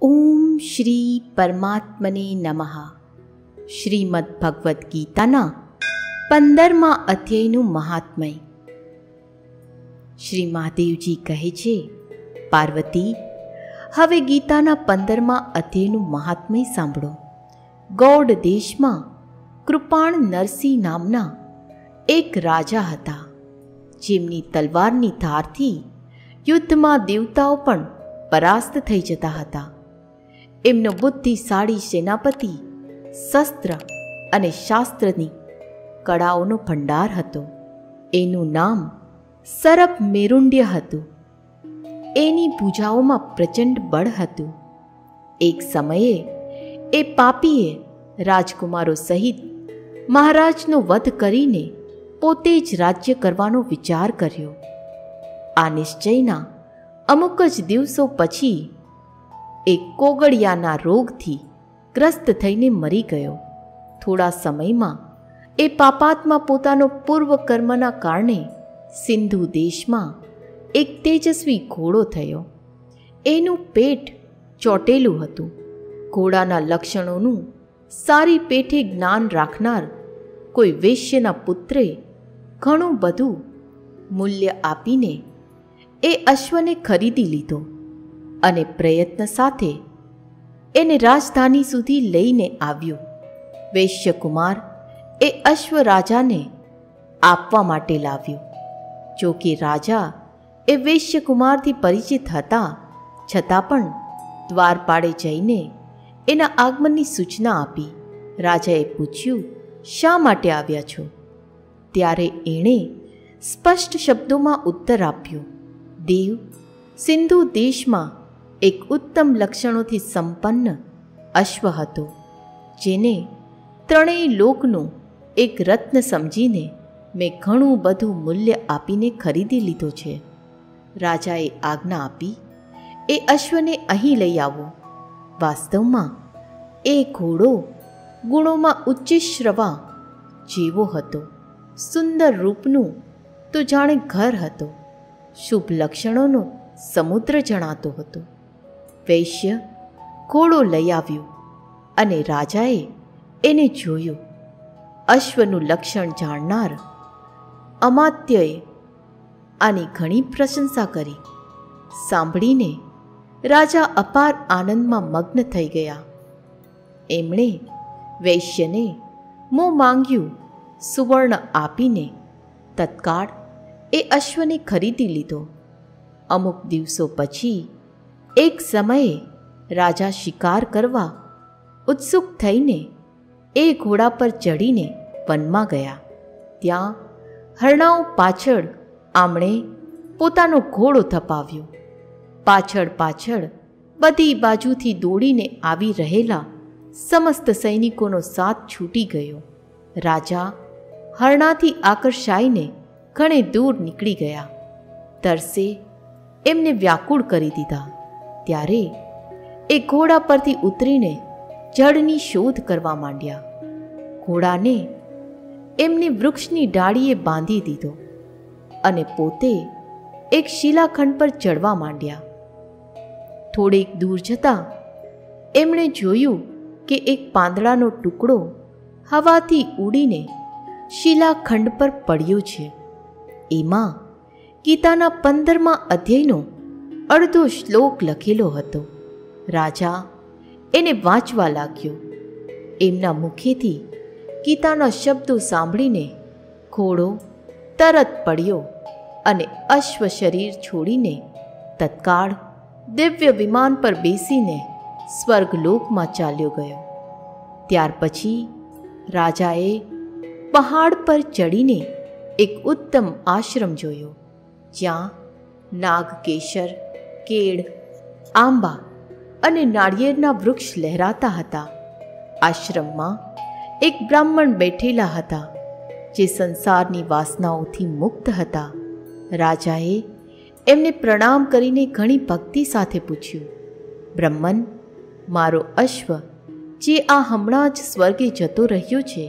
ઓમ શ્રી પરમાત્મને નમઃ. શ્રીમદ ભગવદ્ ગીતાના 15મા અધ્યાયનું મહાત્મય. શ્રી મહાદેવજી કહે છે, પાર્વતી, હવે ગીતાના 15મા અધ્યાયનું મહાત્મય સાંભળો. ગૌડ દેશમાં કૃપાણ નરસિંહ નામના એક રાજા હતા, જેમની તલવારની ધારથી યુદ્ધમાં દેવતાઓ પણ પરાસ્ત થઈ જતા હતા. એમનો બુદ્ધિશાળી સેનાપતિ શસ્ત્ર અને શાસ્ત્રની કળાઓનો ભંડાર હતો. એનું નામ સરપ મેરુંડ્ય હતું. એની ભુજાઓમાં પ્રચંડ બળ હતું. એક સમયે એ પાપીએ રાજકુમારો સહિત મહારાજનો વધ કરીને પોતે જ રાજ્ય કરવાનો વિચાર કર્યો. આ નિશ્ચયના અમુક જ દિવસો પછી એક કોગળિયાના રોગથી ગ્રસ્ત થઈને મરી ગયો. થોડા સમયમાં એ પાપાત્મા પોતાનો પૂર્વ કર્મના કારણે સિંધુ દેશમાં એક તેજસ્વી ઘોડો થયો. એનું પેટ ચોટેલું હતું. ઘોડાના લક્ષણોનું સારી પેઠે જ્ઞાન રાખનાર કોઈ વેશ્યના પુત્રે ઘણું બધું મૂલ્ય આપીને એ અશ્વને ખરીદી લીધો અને પ્રયત્ન સાથે એને રાજધાની સુધી લઈને આવ્યો. વૈશ્યકુમાર એ અશ્વ રાજાને આપવા માટે લાવ્યો. જો કે રાજા એ વૈશ્યકુમારથી પરિચિત હતા, છતાં પણ દ્વારપાળે જઈને એના આગમનની સૂચના આપી. રાજાએ પૂછ્યું, શા માટે આવ્યા છો? ત્યારે એણે સ્પષ્ટ શબ્દોમાં ઉત્તર આપ્યો, દેવ, સિંધુ દેશમાં એક ઉત્તમ લક્ષણોથી સંપન્ન અશ્વ હતો, જેને ત્રણેય લોકનું એક રત્ન સમજીને મેં ઘણું બધું મૂલ્ય આપીને ખરીદી લીધો છે. રાજાએ આજ્ઞા આપી, એ અશ્વને અહીં લઈ આવો. વાસ્તવમાં એ ઘોડો ગુણોમાં ઉચ્ચશ્રવા જેવો હતો. સુંદર રૂપનું તો જાણે ઘર હતો. શુભ લક્ષણોનો સમુદ્ર જણાતો હતો. વૈશ્ય ઘોડો લઈ આવ્યો અને રાજાએ એને જોયો. અશ્વનું લક્ષણ જાણનાર અમાત્યએ આની ઘણી પ્રશંસા કરી. સાંભળીને રાજા અપાર આનંદમાં મગ્ન થઈ ગયા. એમણે વૈશ્યને મોં માંગ્યું સુવર્ણ આપીને તત્કાળ એ અશ્વને ખરીદી લીધો. અમુક દિવસો પછી એક સમયે રાજા શિકાર કરવા ઉત્સુક થઈને એ ઘોડા પર ચડીને વનમાં ગયા. ત્યાં હરણાઓ પાછળ આમણે પોતાનો ઘોડો થપાવ્યો. પાછળ પાછળ બધી બાજુથી દોડીને આવી રહેલા સમસ્ત સૈનિકોનો સાથ છૂટી ગયો. રાજા હરણાથી આકર્ષાઈને ઘણે દૂર નીકળી ગયા. તરસે એમને વ્યાકુળ કરી દીધા. ત્યારે એ ઘોડા પરથી ઉતરીને જળની શોધ કરવા માંડ્યા. ઘોડાને એમને વૃક્ષની ડાળીએ બાંધી દીધો અને પોતે એક શિલાખંડ પર ચડવા માંડ્યા. થોડેક દૂર જતાં એમણે જોયું કે એક પાંદડાનો ટુકડો હવાથી ઉડીને શિલાખંડ પર પડ્યો છે. એમાં ગીતાના 15મા અધ્યાયનો અડધો શ્લોક લખેલો હતો. રાજા એને વાંચવા લાગ્યો. એમના મુખેથી ગીતાના શબ્દો સાંભળીને ઘોડો તરત પડ્યો અને અશ્વ શરીર છોડીને તત્કાળ દિવ્ય વિમાન પર બેસીને સ્વર્ગલોકમાં ચાલ્યો ગયો. ત્યાર પછી રાજાએ પહાડ પર ચડીને એક ઉત્તમ આશ્રમ જોયો, જ્યાં નાગકેસર, કેળ, આંબા અને નાળિયેરના વૃક્ષ લહેરાતા હતા. આશ્રમમાં એક બ્રાહ્મણ બેઠેલા હતા, જે સંસારની વાસનાઓથી મુક્ત હતા. રાજાએ એમને પ્રણામ કરીને ઘણી ભક્તિ સાથે પૂછ્યું, બ્રહ્મન, મારો અશ્વ જે આ હમણાં જ સ્વર્ગે જતો રહ્યો છે,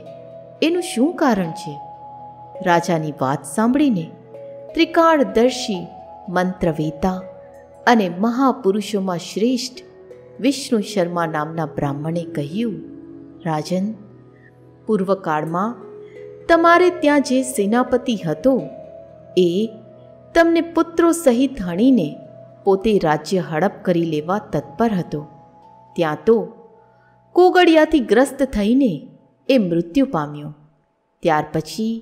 એનું શું કારણ છે? રાજાની વાત સાંભળીને ત્રિકાળદર્શી મંત્રવેતા અને મહાપુરુષોમાં શ્રેષ્ઠ વિષ્ણુ શર્મા નામના બ્રાહ્મણે કહ્યું, રાજન, પૂર્વકાળમાં તમારે ત્યાં જે સેનાપતિ હતો એ તમને પુત્રો સહિત હણીને પોતે રાજ્ય હડપ કરી લેવા તત્પર હતો. ત્યાં તો કોગળિયાથી ગ્રસ્ત થઈને એ મૃત્યુ પામ્યો. ત્યાર પછી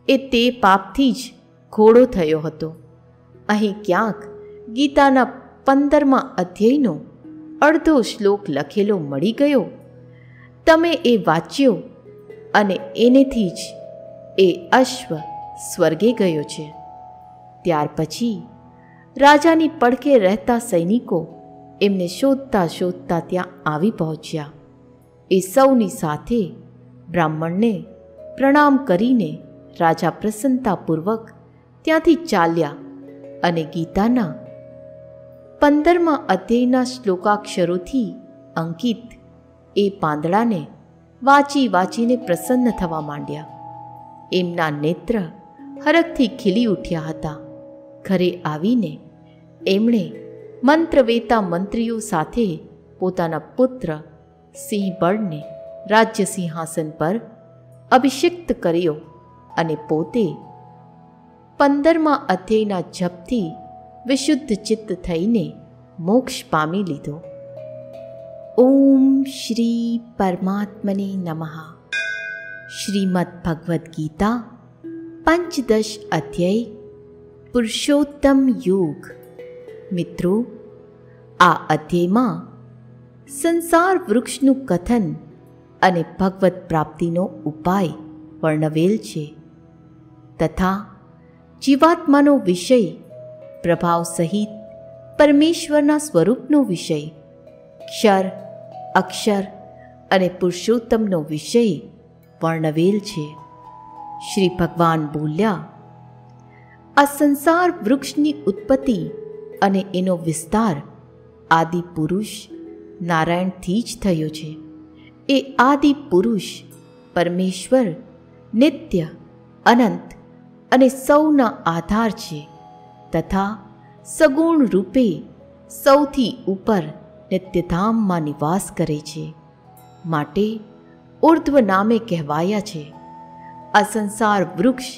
એ તે પાપથી જ ઘોડો થયો હતો. અહીં ક્યાંક ગીતાના 15મા અધ્યાયનો અડધો શ્લોક લખેલો મળી ગયો. તમે એ વાંચ્યો અને એનેથી જ એ અશ્વ સ્વર્ગે ગયો છે. ત્યાર પછી રાજાની પડખે રહેતા સૈનિકો એમને શોધતા શોધતા ત્યાં આવી પહોંચ્યા. એ સૌની સાથે બ્રાહ્મણને પ્રણામ કરીને રાજા પ્રસન્નતાપૂર્વક ત્યાંથી ચાલ્યા અને ગીતાના 15મા અધ્યાયના શ્લોકાક્ષરોથી અંકિત એ પાંદડાને વાંચી વાંચીને પ્રસન્ન થવા માંડ્યા. એમના નેત્ર હરખથી ખીલી ઉઠ્યા હતા. ઘરે આવીને એમણે મંત્રવેતા મંત્રીઓ સાથે પોતાના પુત્ર સિંહબળને રાજ્ય સિંહાસન પર અભિષિક્ત કર્યો અને પોતે 15મા અધ્યાયના જપથી વિશુદ્ધ ચિત્ત થઈને મોક્ષ પામી લીધો. ઓમ શ્રી પરમાત્મને નમઃ. શ્રીમદ્ ભગવદ્ ગીતા પંચદશ અધ્યાય પુરુષોત્તમ યોગ. મિત્રો, આ અધ્યાયમાં સંસાર વૃક્ષનું કથન અને ભગવત પ્રાપ્તિનો ઉપાય વર્ણવેલ છે તથા જીવાત્માનો વિષય, પ્રભાવ સહિત પરમેશ્વરના સ્વરૂપનો વિષય, ક્ષર, અક્ષર અને પુરુષોત્તમનો વિષય વર્ણવેલ છે. શ્રી ભગવાન બોલ્યા, આ સંસાર વૃક્ષની ઉત્પત્તિ અને એનો વિસ્તાર આદિ પુરુષ નારાયણથી જ થયો છે. એ આદિ પુરુષ પરમેશ્વર નિત્ય, અનંત અને સૌના આધાર છે તથા સગુણ રૂપે સૌથી ઉપર નિત્યધામમાં નિવાસ કરે છે. માટે ઉર્ધ્વ નામે કહેવાયા છે. આ સંસાર વૃક્ષ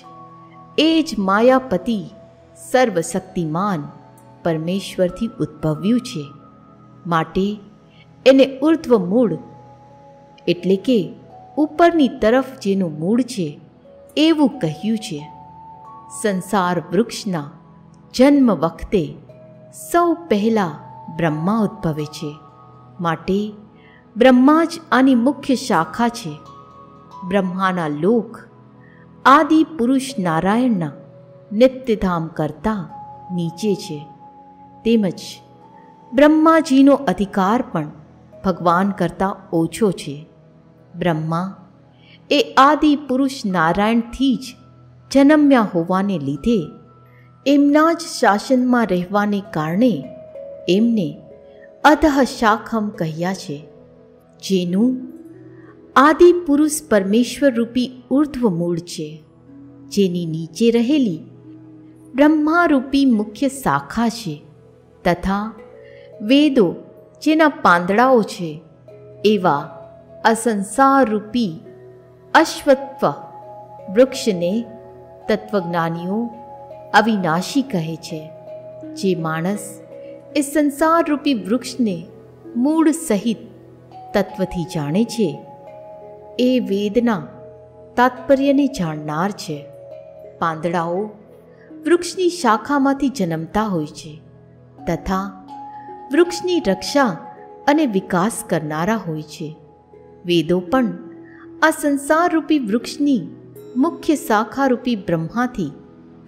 એ જ માયાપતિ સર્વશક્તિમાન પરમેશ્વરથી ઉદ્ભવ્યું છે. માટે એને ઉર્ધ્વ મૂળ એટલે કે ઉપરની તરફ જેનું મૂળ છે એવું કહ્યું છે. સંસાર વૃક્ષના જન્મ વખતે સૌ પહેલાં બ્રહ્મા ઉદ્ભવે છે. માટે બ્રહ્મા જ આની મુખ્ય શાખા છે. બ્રહ્માના લોક આદિ પુરુષ નારાયણના નિત્યધામ કરતાં નીચે છે. તેમજ બ્રહ્માજીનો અધિકાર પણ ભગવાન કરતાં ઓછો છે. બ્રહ્મા એ આદિ પુરુષ નારાયણથી જ જન્મ્યા હોવાને લીધે એમના જ શાસનમાં રહેવાને કારણે એમને અધઃ શાખમ કહ્યા છે. જેનું આદિ પુરુષ પરમેશ્વર રૂપી ઉર્ધ્વ મૂળ છે, જેની નીચે રહેલી બ્રહ્મારૂપી મુખ્ય શાખા છે તથા વેદો જેના પાંદડાઓ છે એવા અસંસારરૂપી અશ્વત્વ વૃક્ષને તત્વજ્ઞાનીઓ અવિનાશી કહે છે. જે માણસ એ સંસારરૂપી વૃક્ષને મૂળ સહિત તત્વથી જાણે છે એ વેદના તાત્પર્યને જાણનાર છે. પાંદડાઓ વૃક્ષની શાખામાંથી જન્મતા હોય છે તથા વૃક્ષની રક્ષા અને વિકાસ કરનારા હોય છે. વેદો પણ આ સંસારરૂપી વૃક્ષની મુખ્ય શાખારૂપી બ્રહ્માથી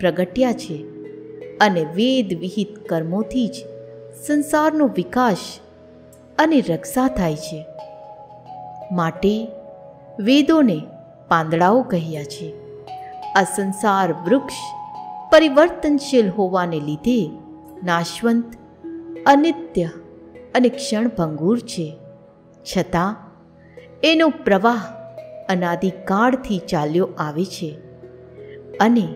પ્રગટ્યા છે અને વેદ વિહિત કર્મોથી જ સંસારનો વિકાસ અને રક્ષા થાય છે. માટે વેદોને પાંદડાઓ કહ્યા છે. આ સંસાર વૃક્ષ પરિવર્તનશીલ હોવાને લીધે નાશવંત, અનિત્ય અને ક્ષણભંગુર છે. છતાં એનો પ્રવાહ અનાદિકાળથી ચાલ્યો આવે છે અને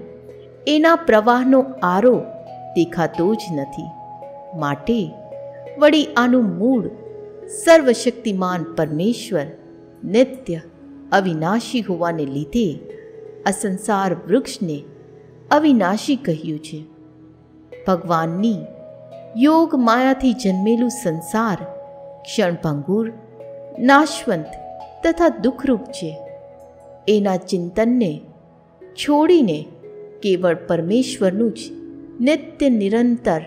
એના પ્રવાહનો આરો દેખાતો જ નથી. માટે વળી આનું મૂળ સર્વશક્તિમાન પરમેશ્વર નિત્ય અવિનાશી હોવાને લીધે આ સંસાર વૃક્ષને અવિનાશી કહ્યું છે. ભગવાનની યોગ માયાથી જન્મેલું સંસાર ક્ષણભંગુર, નાશવંત તથા દુઃખરૂપ છે. એના ચિંતનને છોડીને કેવળ પરમેશ્વરનું જ નિત્ય નિરંતર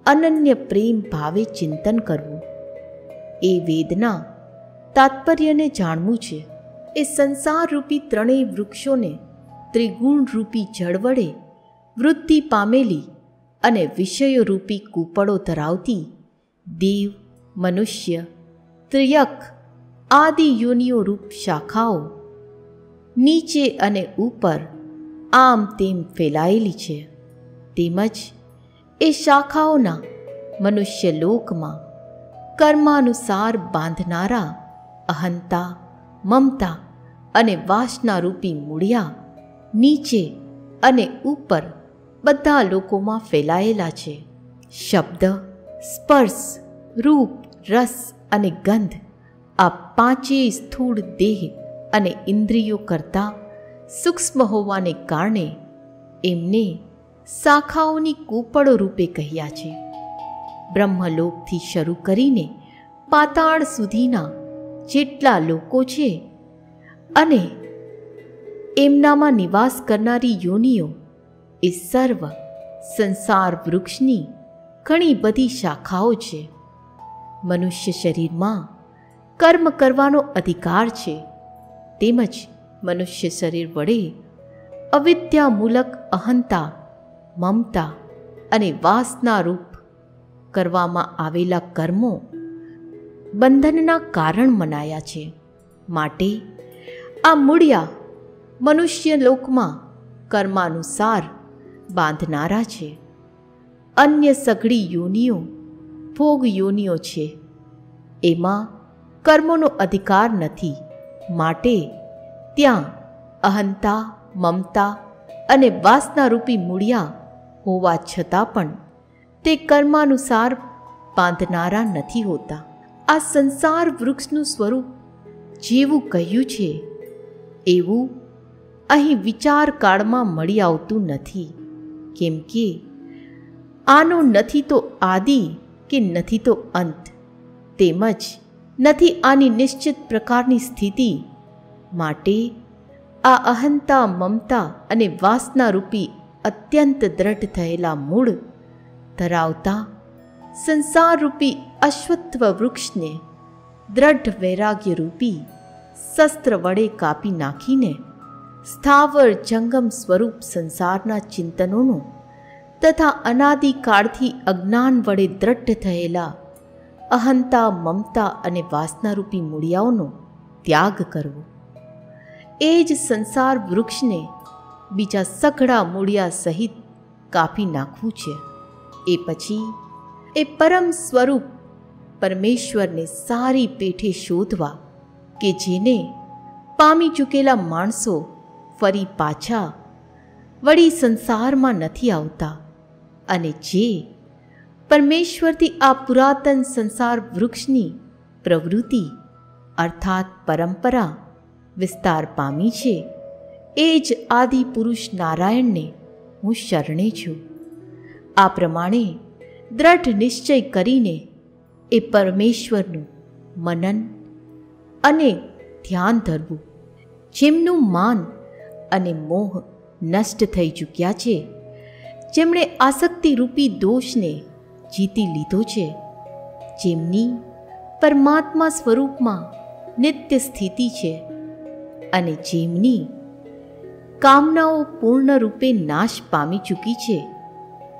અનન્ય પ્રેમ ભાવે ચિંતન કરવું, એ વેદના તાત્પર્યને જાણવું છે. એ સંસારરૂપી ત્રણેય વૃક્ષોને ત્રિગુણરૂપી જળ વડે વૃદ્ધિ પામેલી અને વિષયોરૂપી કૂપળો ધરાવતી દેવ, મનુષ્ય, ત્રિયક આદિ યોનિઓ રૂપ શાખાઓ નીચે અને ઉપર આમ તેમ ફેલાયેલી છે. તેમજ એ શાખાઓના મનુષ્ય લોકમાં કર્માનુસાર બાંધનારા અહંતા, મમતા અને વાસનારૂપી મૂળિયા નીચે અને ઉપર બધા લોકોમાં ફેલાયેલા છે. શબ્દ, સ્પર્શ, રૂપ, રસ અને ગંધ આ પાંચેય સ્થૂળ દેહ અને ઇન્દ્રિયો કરતાં સૂક્ષ્મ હોવાને કારણે એમને શાખાઓની કૂપળો રૂપે કહ્યા છે. બ્રહ્મલોકથી શરૂ કરીને પાતાળ સુધીના જેટલા લોકો છે અને એમનામાં નિવાસ કરનારી યોનિઓ એ સર્વ સંસાર વૃક્ષની ઘણી બધી શાખાઓ છે. મનુષ્ય શરીરમાં કર્મ કરવાનો અધિકાર છે. તેમજ મનુષ્ય શરીર વડે અવિદ્યામૂલક અહંતા, મમતા અને વાસનારૂપ કરવામાં આવેલા કર્મો બંધનના કારણ મનાયા છે. માટે આ મૂળિયા મનુષ્ય લોકમાં કર્માનુસાર બાંધનારા છે. અન્ય સઘળી યોનિઓ ભોગ યોનિઓ છે. એમાં કર્મોનો અધિકાર નથી. માટે ત્યાં અહંતા, મમતા અને વાસનારૂપી મૂળિયા હોવા છતાં પણ તે કર્માનુસાર બાંધનારા નથી હોતા. આ સંસાર વૃક્ષનું સ્વરૂપ જેવું કહ્યું છે એવું અહીં વિચાર કાળમાં મળી આવતું નથી. કેમ કે આનો નથી તો આદિ કે નથી તો અંત, તેમજ નથી આની નિશ્ચિત પ્રકારની સ્થિતિ. માટે આ અહંતા, મમતા અને વાસનારૂપી અત્યંત દ્રઢ થયેલા મૂળ ધરાવતા સંસારરૂપી અશ્વત્થ વૃક્ષને દ્રઢ વૈરાગ્યરૂપી શસ્ત્ર વડે કાપી નાખીને સ્થાવર જંગમ સ્વરૂપ સંસારના ચિંતનોનો તથા અનાદિકાળથી અજ્ઞાન વડે દ્રઢ થયેલા અહંતા, મમતા અને વાસનારૂપી મૂળિયાઓનો ત્યાગ કરવો, એ જ સંસાર વૃક્ષને બીજા સઘળા મૂળિયા સહિત કાપી નાખવું છે. એ પછી એ પરમ સ્વરૂપ પરમેશ્વરને સારી પેઠે શોધવા કે જેને પામી ચૂકેલા માણસો ફરી પાછા વળી સંસારમાં નથી આવતા અને જે પરમેશ્વરથી આ પુરાતન સંસાર વૃક્ષની પ્રવૃત્તિ અર્થાત પરંપરા વિસ્તાર પામી છે, એ જ આદિ પુરુષ નારાયણને હું શરણે છું. આ પ્રમાણે દ્રઢ નિશ્ચય કરીને એ પરમેશ્વરનું મનન અને ધ્યાન ધરવું. જેમનું માન અને મોહ નષ્ટ થઈ ચૂક્યા છે, જેમણે આસક્તિરૂપી દોષને જીતી લીધો છે, જેમની પરમાત્મા સ્વરૂપમાં નિત્ય સ્થિતિ છે અને જેમની કામનાઓ પૂર્ણ રૂપે નાશ પામી ચૂકી છે,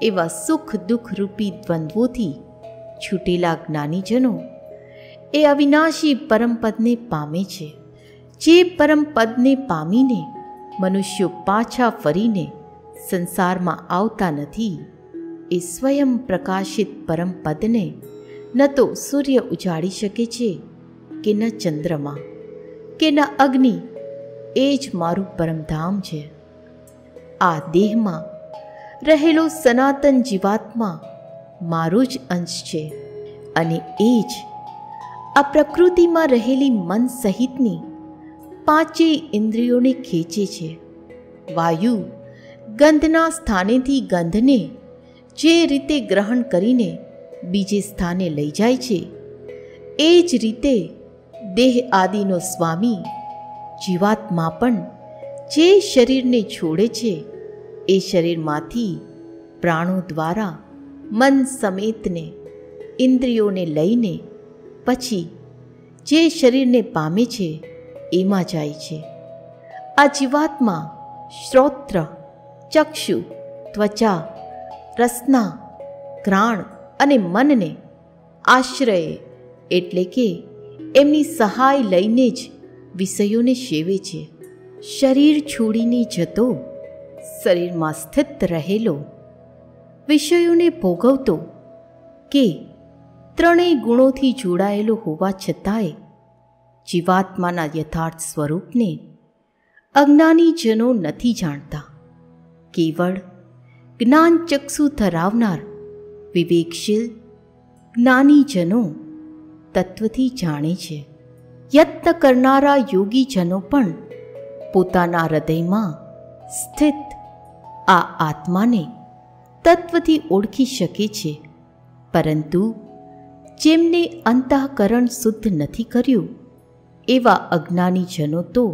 એવા સુખ દુઃખ રૂપી દ્વંદ્વોથી છૂટેલા જ્ઞાનીજનો એ અવિનાશી પરમપદને પામે છે. જે પરમપદને પામીને મનુષ્યો પાછા ફરીને સંસારમાં આવતા નથી, એ સ્વયં પ્રકાશિત પરમપદને ન તો સૂર્ય ઉજાડી શકે છે કે ન ચંદ્રમા કે ન અગ્નિ. એ જ મારું પરમધામ છે. આ દેહમાં રહેલો સનાતન જીવાત્મા મારો જ અંશ છે અને એ જ આ પ્રકૃતિમાં રહેલી મન સહિતની પાંચેય ઇન્દ્રિયોને ખેંચે છે. વાયુ ગંધના સ્થાનેથી ગંધને જે રીતે ગ્રહણ કરીને બીજે સ્થાને લઈ જાય છે, એ જ રીતે દેહ આદિનો સ્વામી જીવાત્મા પણ જે શરીરને છોડે છે, એ શરીરમાંથી પ્રાણો દ્વારા મન સમેતને ઇન્દ્રિયોને લઈને પછી જે શરીરને પામે છે એમાં જાય છે. આ જીવાત્મા શ્રોત્ર, ચક્ષુ, ત્વચા, રસના, ઘ્રાણ અને મનને આશ્રયે એટલે કે એમની સહાય લઈને જ વિષયોને સેવે છે. શરીર છોડીને જતો, શરીરમાં સ્થિત રહેલો, વિષયોને ભોગવતો કે ત્રણેય ગુણોથી જોડાયેલો હોવા છતાંય જીવાત્માના યથાર્થ સ્વરૂપને અજ્ઞાનીજનો નથી જાણતા. કેવળ જ્ઞાનચક્ષુ ધરાવનાર વિવેકશીલ જ્ઞાનીજનો તત્વથી જાણે છે. યત્ન કરનારા યોગીજનો પણ પોતાના હૃદયમાં સ્થિત આ આત્માને તત્વથી ઓળખી શકે છે. પરંતુ જેમને અંતઃકરણ શુદ્ધ નથી કર્યું એવા અજ્ઞાનીજનો તો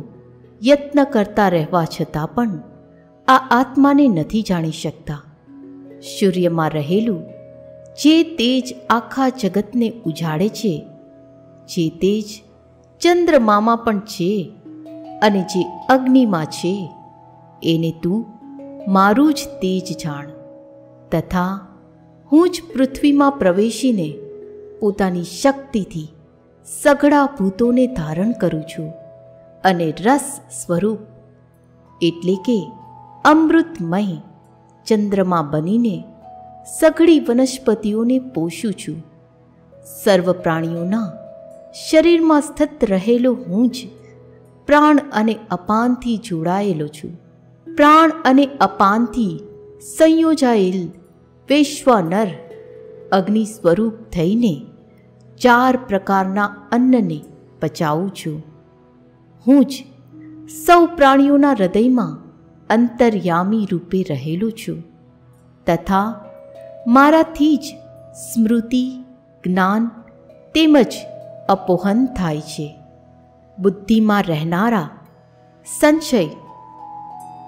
યત્ન કરતા રહેવા છતાં પણ આ આત્માને નથી જાણી શકતા. સૂર્યમાં રહેલું જે તેજ આખા જગતને ઉજાડે છે, જે તેજ ચંદ્રમામાં પણ છે અને જે અગ્નિમાં છે, એને તું મારું જ તેજ જાણ. તથા હું જ પૃથ્વીમાં પ્રવેશીને પોતાની શક્તિથી સઘળા ભૂતોને ધારણ કરું છું અને રસ સ્વરૂપ એટલે કે અમૃતમય ચંદ્રમા બનીને સઘળી વનસ્પતિઓને પોષું છું. સર્વ પ્રાણીઓના શરીરમાં સ્થિત રહેલો હું જ પ્રાણ અને અપાનથી જોડાયેલો છું. પ્રાણ અને અપાનથી સંયોજાયેલ વૈશ્વાનર અગ્નિ સ્વરૂપ થઈને 4 પ્રકારના અન્નને પચાવું છું. હું જ સૌ પ્રાણીઓના હૃદયમાં અંતર્યામી રૂપે રહેલો છું તથા મારાથી જ સ્મૃતિ, જ્ઞાન તેમજ અપોહન થાય છે. બુદ્ધિમાં રહેનારા સંશય,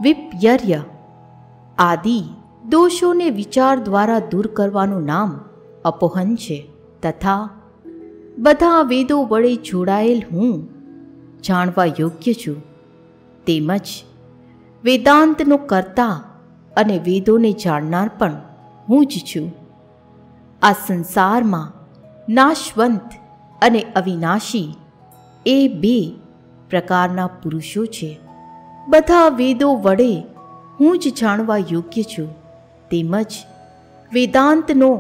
વિપર્ય આદિ દોષોને વિચાર દ્વારા દૂર કરવાનું નામ અપોહન છે. તથા બધા વેદો વડે જોડાયેલ હું જાણવા યોગ્ય છું. તેમજ વેદાંતનો કર્તા અને વેદોને જાણનાર પણ હું જ છું. આ સંસારમાં નાશવંત અને અવિનાશી એ 2 પ્રકારના પુરુષો છે. બધા વેદો વડે હું જ જાણવા યોગ્ય છું. તેમજ વેદાંતનો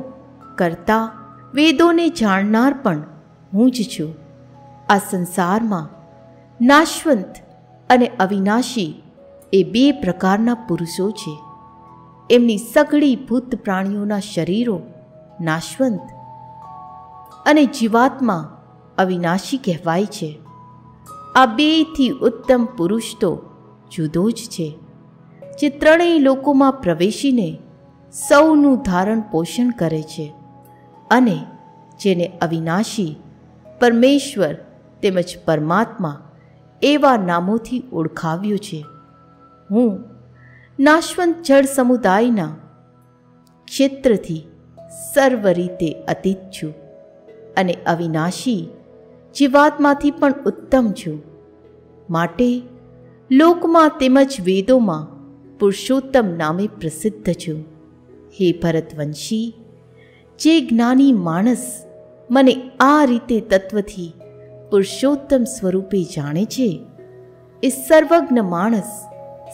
કર્તા, વેદોને જાણનાર પણ હું જ છું. આ સંસારમાં નાશવંત અને અવિનાશી એ 2 પ્રકારના પુરુષો છે. એમની સઘળી ભૂત પ્રાણીઓના શરીરો નાશવંત અને જીવાત્મા અવિનાશી કહેવાય છે. આ 2થી ઉત્તમ પુરુષ તો જુદો જ છે, જે ત્રણેય લોકોમાં પ્રવેશીને સૌનું ધારણ પોષણ કરે છે અને જેને અવિનાશી, પરમેશ્વર તેમજ પરમાત્મા એવા નામોથી ઓળખાવ્યો છે. હું નાશવંત જળ સમુદાયના ક્ષેત્રથી સર્વ રીતે અતીત છું અને અવિનાશી જીવાત્માથી પણ ઉત્તમ છું. માટે લોકમાં તેમજ વેદોમાં પુરુષોત્તમ નામે પ્રસિદ્ધ છું. હે ભરતવંશી, જે જ્ઞાની માણસ મને આ રીતે તત્વથી પુરુષોત્તમ સ્વરૂપે જાણે છે, એ સર્વજ્ઞ માણસ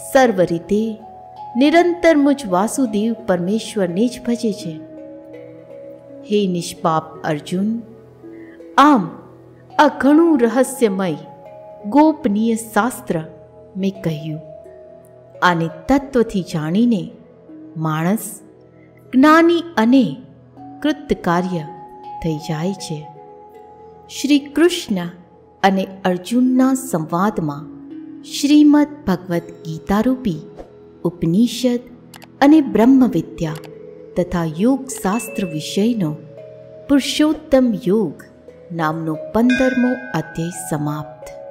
સર્વ રીતે નિરંતર મુજ વાસુદેવ પરમેશ્વરને જ ભજે છે. હે નિષ્પાપ અર્જુન, આમ આ ઘણું રહસ્યમય ગોપનીય શાસ્ત્ર મેં કહ્યું. આને તત્વથી જાણીને માણસ જ્ઞાની અને કૃતકાર્ય થઈ જાય છે. શ્રી કૃષ્ણ અને અર્જુનના સંવાદમાં શ્રીમદ ભગવદ્ ગીતારૂપી ઉપનિષદ અને બ્રહ્મવિદ્યા તથા યોગશાસ્ત્ર વિષયનો પુરુષોત્તમ યોગ નામનો 15મો અધ્યાય સમાપ્ત.